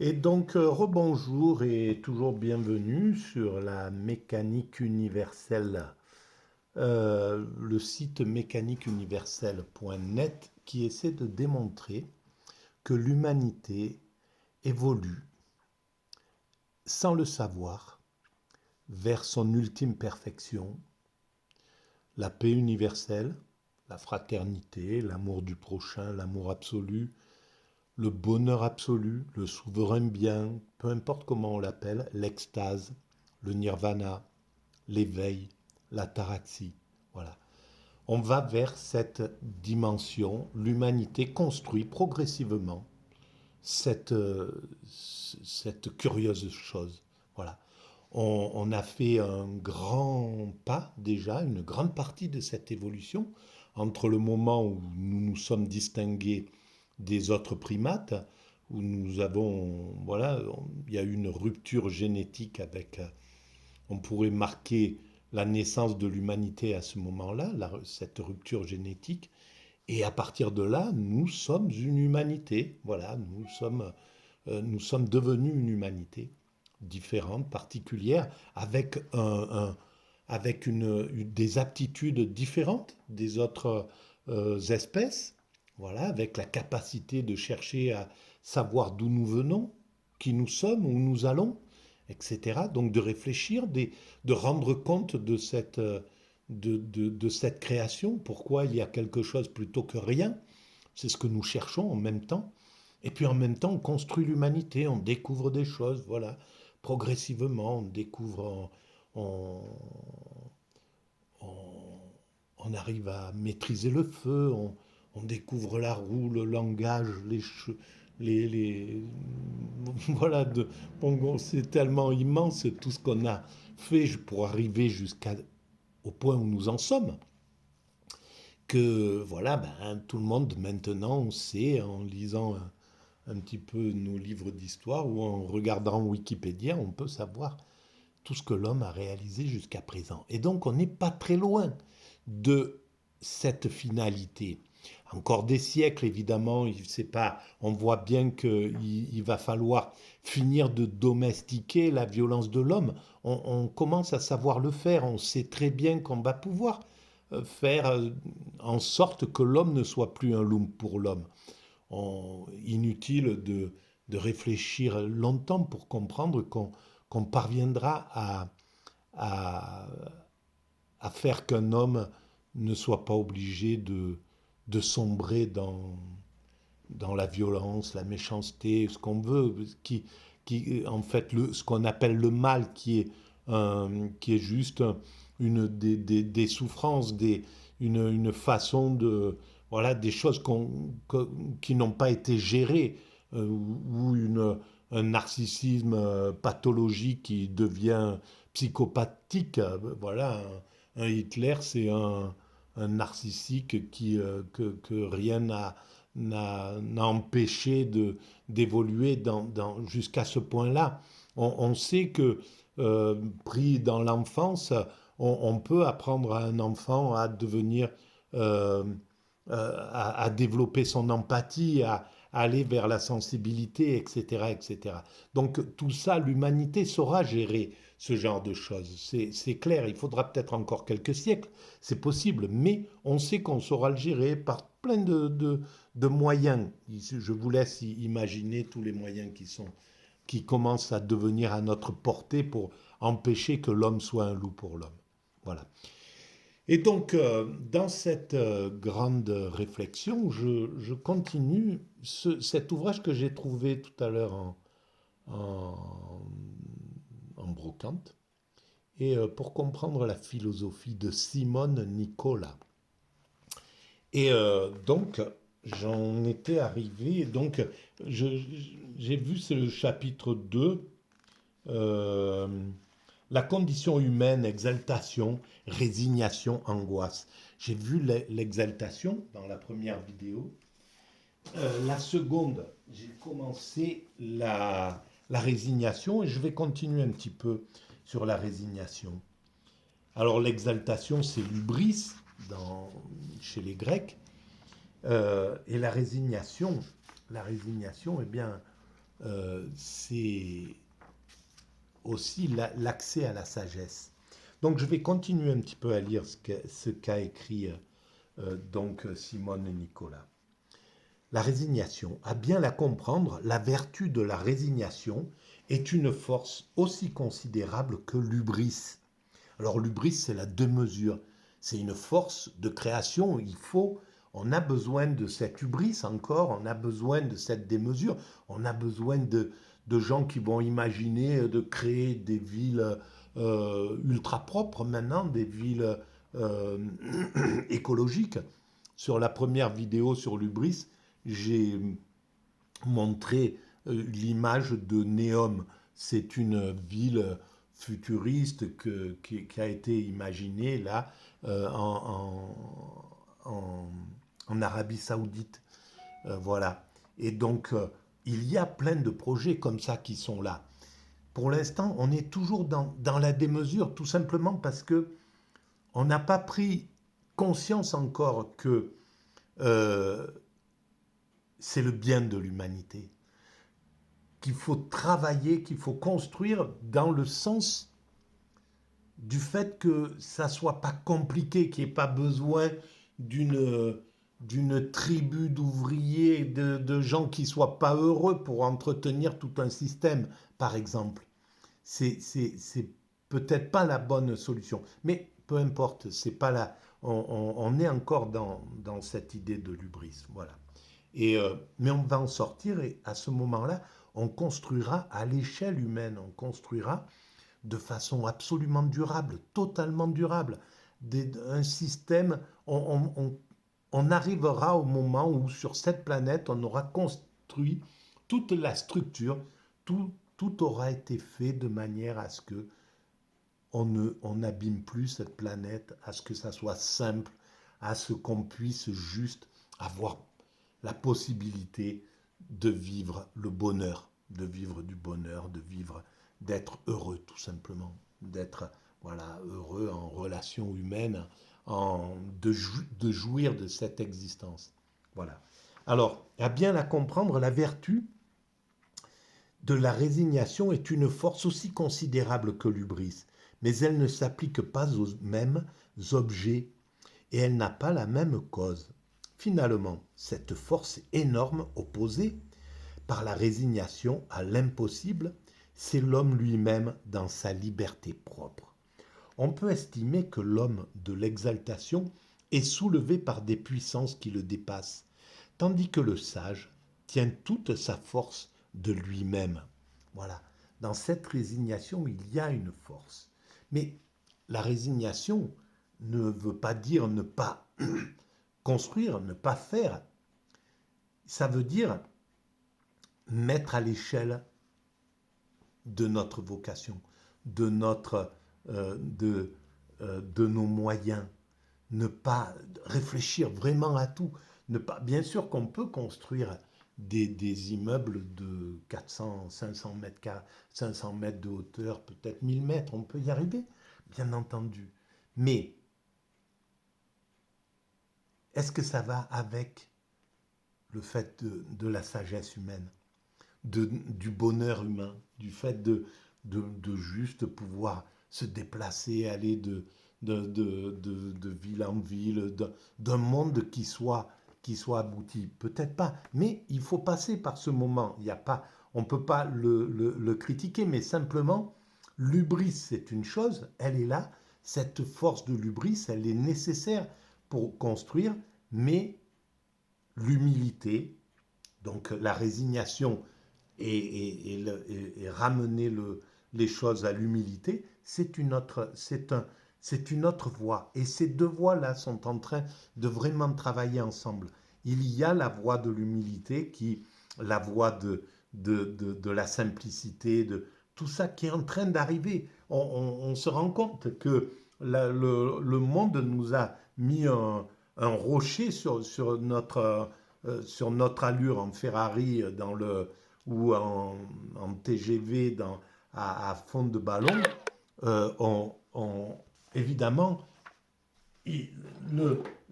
Et donc, rebonjour et toujours bienvenue sur la mécanique universelle, le site mécaniqueuniverselle.net qui essaie de démontrer que l'humanité évolue sans le savoir vers son ultime perfection, la paix universelle, la fraternité, l'amour du prochain, l'amour absolu, le bonheur absolu, le souverain bien, peu importe comment on l'appelle, l'extase, le nirvana, l'éveil, l'ataraxie. Voilà. On va vers cette dimension. L'humanité construit progressivement cette, cette curieuse chose. Voilà. On a fait un grand pas déjà, une grande partie de cette évolution entre le moment où nous nous sommes distingués des autres primates, où nous avons, voilà, il y a eu une rupture génétique avec, on pourrait marquer la naissance de l'humanité à ce moment-là, cette rupture génétique, et à partir de là, nous sommes une humanité, voilà, nous sommes devenus une humanité différente, particulière, avec, avec des aptitudes différentes des autres espèces, voilà, avec la capacité de chercher à savoir d'où nous venons, qui nous sommes, où nous allons, etc. Donc de réfléchir, de rendre compte de cette création, pourquoi il y a quelque chose plutôt que rien. C'est ce que nous cherchons en même temps. Et puis en même temps, on construit l'humanité, on découvre des choses, voilà. Progressivement, on découvre, on, on- on arrive à maîtriser le feu, on découvre la roue, le langage, les voilà, bon, c'est tellement immense tout ce qu'on a fait pour arriver jusqu'au point où nous en sommes que voilà, ben, tout le monde maintenant on sait en lisant un petit peu nos livres d'histoire ou en regardant Wikipédia, on peut savoir tout ce que l'homme a réalisé jusqu'à présent. Et donc on n'est pas très loin de cette finalité. Encore des siècles, évidemment, pas, on voit bien qu'il va falloir finir de domestiquer la violence de l'homme. On commence à savoir le faire, on sait très bien qu'on va pouvoir faire en sorte que l'homme ne soit plus un loup pour l'homme. Inutile de réfléchir longtemps pour comprendre qu'on parviendra à, à faire qu'un homme ne soit pas obligé de sombrer dans la violence, la méchanceté, ce qu'on veut, en fait, ce qu'on appelle le mal, qui est juste des souffrances, une façon de, voilà, des choses qui n'ont pas été gérées, ou un narcissisme pathologique qui devient psychopathique. Voilà, un Hitler, c'est un narcissique que rien n'a empêché d'évoluer jusqu'à ce point-là. On sait que pris dans l'enfance, on peut apprendre à un enfant à devenir, euh, à développer son empathie, à aller vers la sensibilité, etc., etc. Donc tout ça, l'humanité saura gérer ce genre de choses. C'est clair, il faudra peut-être encore quelques siècles, c'est possible, mais on sait qu'on saura le gérer par plein de moyens. Je vous laisse imaginer tous les moyens qui commencent à devenir à notre portée pour empêcher que l'homme soit un loup pour l'homme. Voilà. Et donc, dans cette grande réflexion, je continue cet ouvrage que j'ai trouvé tout à l'heure en, en brocante, et pour comprendre la philosophie de Simone Nicola. Et donc, j'en étais arrivé, donc je- j'ai vu, c'est le chapitre 2, euh, la condition humaine, exaltation, résignation, angoisse. J'ai vu l'exaltation dans la première vidéo. La seconde, j'ai commencé la résignation et je vais continuer un petit peu sur la résignation. Alors l'exaltation, c'est l'ubris chez les Grecs. Et la résignation, eh bien, c'est aussi l'accès à la sagesse. Donc je vais continuer un petit peu à lire ce qu'a écrit donc Simone Nicolas. La résignation. À bien la comprendre, la vertu de la résignation est une force aussi considérable que l'hubris. Alors l'hubris, c'est la démesure. C'est une force de création. On a besoin de cette hubris encore, on a besoin de cette démesure, on a besoin de gens qui vont imaginer de créer des villes ultra propres maintenant, des villes euh, écologiques. Sur la première vidéo sur l'hubris, j'ai montré l'image de Neom. C'est une ville futuriste qui a été imaginée là en Arabie Saoudite. Voilà. Et donc, il y a plein de projets comme ça qui sont là. Pour l'instant, on est toujours dans la démesure, tout simplement parce que on n'a pas pris conscience encore que euh, c'est le bien de l'humanité, qu'il faut travailler, qu'il faut construire dans le sens du fait que ça soit pas compliqué, qu'il n'y ait pas besoin d'une tribu d'ouvriers, de gens qui soient pas heureux pour entretenir tout un système, par exemple. C'est peut-être pas la bonne solution, mais peu importe, c'est pas la, on est encore dans cette idée de l'hubris, voilà. Mais on va en sortir et à ce moment-là, on construira à l'échelle humaine, on construira de façon absolument durable, totalement durable, un système, on arrivera au moment où sur cette planète, on aura construit toute la structure, tout aura été fait de manière à ce que on n'abîme plus cette planète, à ce que ça soit simple, à ce qu'on puisse juste avoir la possibilité de vivre le bonheur, de vivre du bonheur, de vivre, d'être heureux tout simplement, d'être voilà, heureux en relation humaine, de jouir de cette existence. Voilà. Alors, à bien la comprendre, la vertu de la résignation est une force aussi considérable que l'hubris, mais elle ne s'applique pas aux mêmes objets et elle n'a pas la même cause. Finalement, cette force énorme opposée par la résignation à l'impossible, c'est l'homme lui-même dans sa liberté propre. On peut estimer que l'homme de l'exaltation est soulevé par des puissances qui le dépassent, tandis que le sage tient toute sa force de lui-même. Voilà. Dans cette résignation, il y a une force. Mais la résignation ne veut pas dire ne pas construire, ne pas faire. Ça veut dire mettre à l'échelle de notre vocation, de, notre, de nos moyens, ne pas réfléchir vraiment à tout. Ne pas, bien sûr qu'on peut construire des immeubles de 400, 500 mètres, 500 mètres de hauteur, peut-être 1000 mètres, on peut y arriver, bien entendu. Mais est-ce que ça va avec le fait de la sagesse humaine, du bonheur humain, du fait de juste pouvoir se déplacer, aller de ville en ville, d'un monde qui soit abouti. Peut-être pas, mais il faut passer par ce moment. Il y a pas, on ne peut pas le critiquer, mais simplement, l'hubris, c'est une chose, elle est là. Cette force de l'hubris, elle est nécessaire pour construire, mais l'humilité, donc la résignation et ramener les choses à l'humilité, c'est une autre voie. Et ces deux voies-là sont en train de vraiment travailler ensemble. Il y a la voie de l'humilité, la voie de la simplicité, de tout ça qui est en train d'arriver. On se rend compte que le monde nous a mis un rocher sur notre allure en Ferrari ou en TGV à fond de ballon. euh, on, on- Évidemment,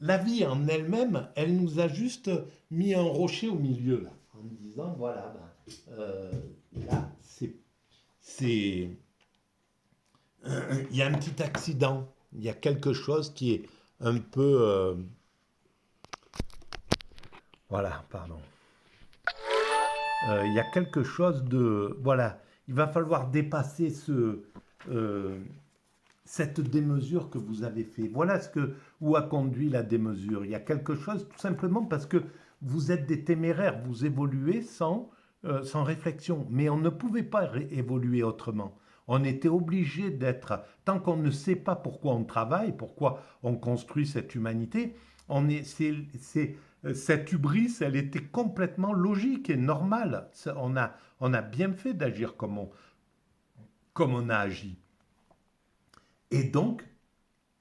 la vie en elle-même, elle nous a juste mis un rocher au milieu, là, en disant, voilà, ben, euh, là, c'est, il y a un petit accident, il y a quelque chose qui est un peu, voilà, pardon. Il y a quelque chose de, voilà, il va falloir dépasser euh, cette démesure que vous avez fait. Voilà où a conduit la démesure. Il y a quelque chose, tout simplement parce que vous êtes des téméraires, vous évoluez sans réflexion. Mais on ne pouvait pas évoluer autrement. On était obligé d'être, tant qu'on ne sait pas pourquoi on travaille, pourquoi on construit cette humanité, cette hubris, elle était complètement logique et normale. On a bien fait d'agir comme on a agi. Et donc,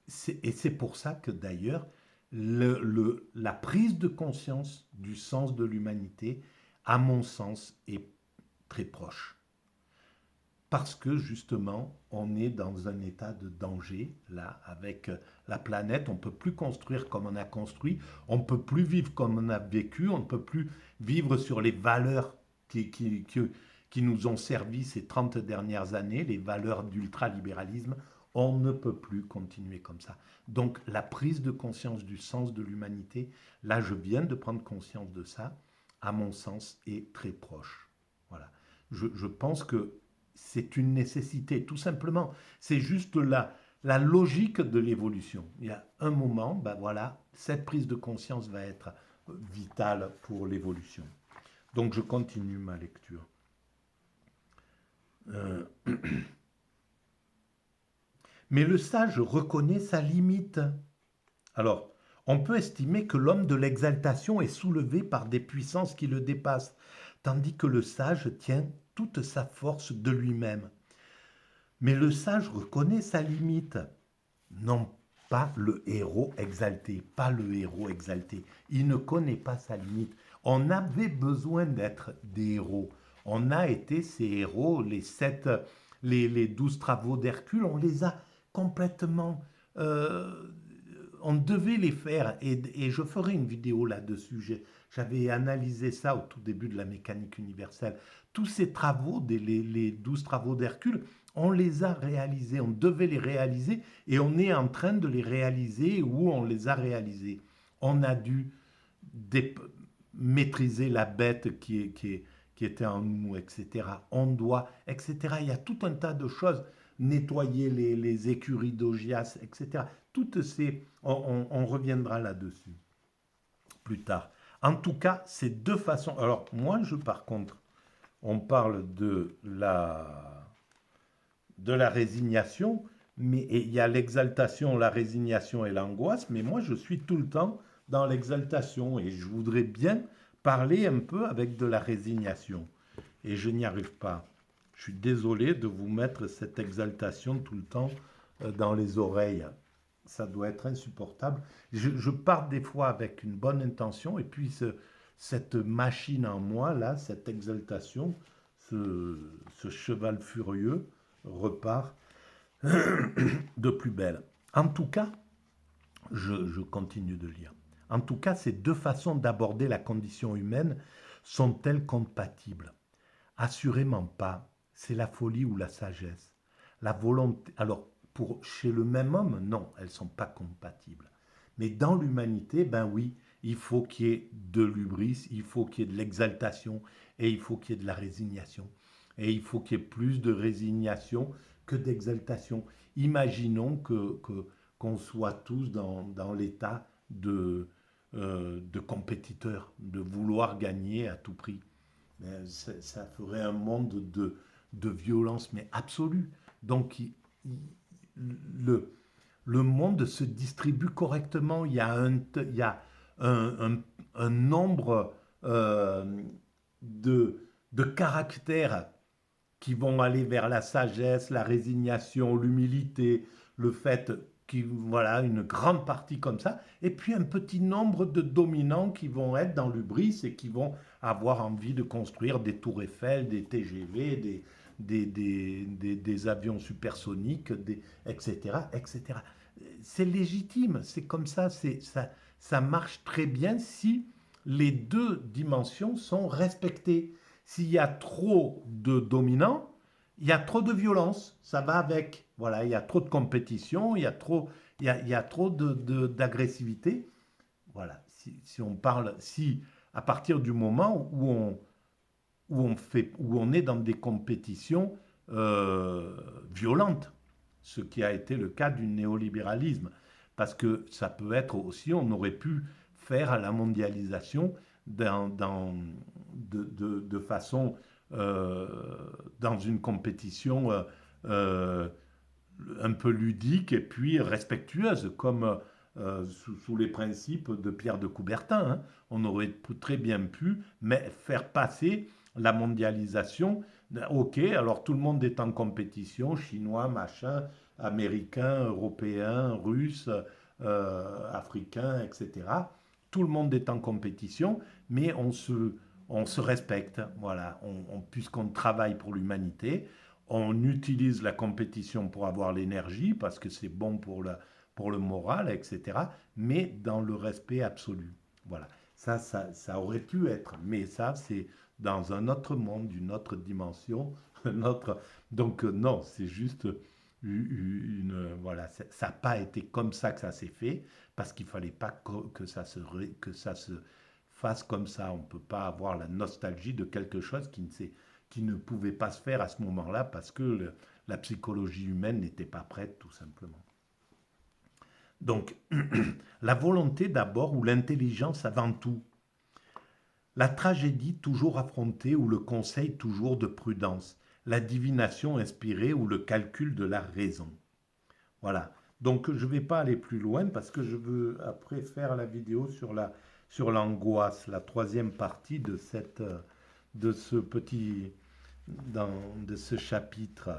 c'est pour ça que d'ailleurs, la prise de conscience du sens de l'humanité, à mon sens, est très proche. Parce que justement, on est dans un état de danger, là, avec la planète. On ne peut plus construire comme on a construit, on ne peut plus vivre comme on a vécu, on ne peut plus vivre sur les valeurs qui nous ont servi ces 30 dernières années, les valeurs d'ultralibéralisme. On ne peut plus continuer comme ça. Donc la prise de conscience du sens de l'humanité, là je viens de prendre conscience de ça, à mon sens, est très proche. Voilà. Je pense que c'est une nécessité, tout simplement. C'est juste la logique de l'évolution. Il y a un moment, ben voilà, cette prise de conscience va être vitale pour l'évolution. Donc je continue ma lecture. Euh, Mais le sage reconnaît sa limite. Alors, on peut estimer que l'homme de l'exaltation est soulevé par des puissances qui le dépassent, tandis que le sage tient toute sa force de lui-même. Mais le sage reconnaît sa limite. Non, pas le héros exalté, pas le héros exalté. Il ne connaît pas sa limite. On avait besoin d'être des héros. On a été ces héros, les 12 travaux d'Hercule, on les a complètement... euh, on devait les faire et je ferai une vidéo là-dessus. J'avais analysé ça au tout début de la mécanique universelle. Tous ces travaux, les 12 travaux d'Hercule, on les a réalisés, on devait les réaliser et on est en train de les réaliser ou on les a réalisés. On a dû maîtriser la bête qui était en nous, etc. On doit, etc. Il y a tout un tas de choses. Nettoyer les écuries d'Augias, etc. Toutes ces... On reviendra là-dessus plus tard. En tout cas, ces deux façons... Alors, moi, par contre, on parle de la résignation, mais il y a l'exaltation, la résignation et l'angoisse, mais moi je suis tout le temps dans l'exaltation et je voudrais bien parler un peu avec de la résignation. Et je n'y arrive pas. Je suis désolé de vous mettre cette exaltation tout le temps dans les oreilles. Ça doit être insupportable. Je pars des fois avec une bonne intention et puis cette machine en moi, là, cette exaltation, ce cheval furieux, repart de plus belle. En tout cas, je continue de lire. En tout cas, ces deux façons d'aborder la condition humaine sont-elles compatibles? Assurément pas. C'est la folie ou la sagesse. La volonté. Alors, chez le même homme, non, elles ne sont pas compatibles. Mais dans l'humanité, ben oui, il faut qu'il y ait de l'hubris, il faut qu'il y ait de l'exaltation et il faut qu'il y ait de la résignation. Et il faut qu'il y ait plus de résignation que d'exaltation. Imaginons qu'on soit tous dans l'état de compétiteurs, de vouloir gagner à tout prix. Ça ferait un monde de violence, mais absolue. Donc, le, le monde se distribue correctement. Il y a un nombre de caractères qui vont aller vers la sagesse, la résignation, l'humilité, le fait voilà, une grande partie comme ça, et puis un petit nombre de dominants qui vont être dans l'hubris et qui vont avoir envie de construire des tours Eiffel, des TGV, des avions supersoniques, etc., etc. C'est légitime, c'est comme ça, ça marche très bien si les deux dimensions sont respectées. S'il y a trop de dominants, il y a trop de violence, ça va avec. Voilà, il y a trop de compétition, il y a trop d'agressivité. Voilà, si on parle, si à partir du moment où on est dans des compétitions euh, violentes, ce qui a été le cas du néolibéralisme. Parce que ça peut être aussi, on aurait pu faire la mondialisation de façon euh, dans une compétition euh, un peu ludique et puis respectueuse, comme sous les principes de Pierre de Coubertin. Hein. On aurait très bien pu mais faire passer la mondialisation. Ok, alors tout le monde est en compétition, chinois, machin, américain, européen, russe, africain, etc. Tout le monde est en compétition, mais on se respecte, voilà, puisqu'on travaille pour l'humanité, on utilise la compétition pour avoir l'énergie, parce que c'est bon pour le moral, etc., mais dans le respect absolu. Voilà, ça aurait pu être, mais ça, c'est dans un autre monde, une autre dimension, notre... Donc non, c'est juste voilà, ça n'a pas été comme ça que ça s'est fait, parce qu'il ne fallait pas que ça se fasse comme ça. On ne peut pas avoir la nostalgie de quelque chose qui ne pouvait pas se faire à ce moment-là, parce que la psychologie humaine n'était pas prête, tout simplement. Donc, la volonté d'abord, ou l'intelligence avant tout. La tragédie toujours affrontée ou le conseil toujours de prudence. La divination inspirée ou le calcul de la raison. Voilà. Donc je ne vais pas aller plus loin parce que je veux après faire la vidéo sur l'angoisse, la troisième partie de ce petit de ce chapitre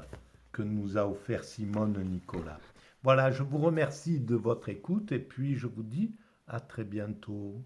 que nous a offert Simone Nicolas. Voilà, je vous remercie de votre écoute et puis je vous dis à très bientôt.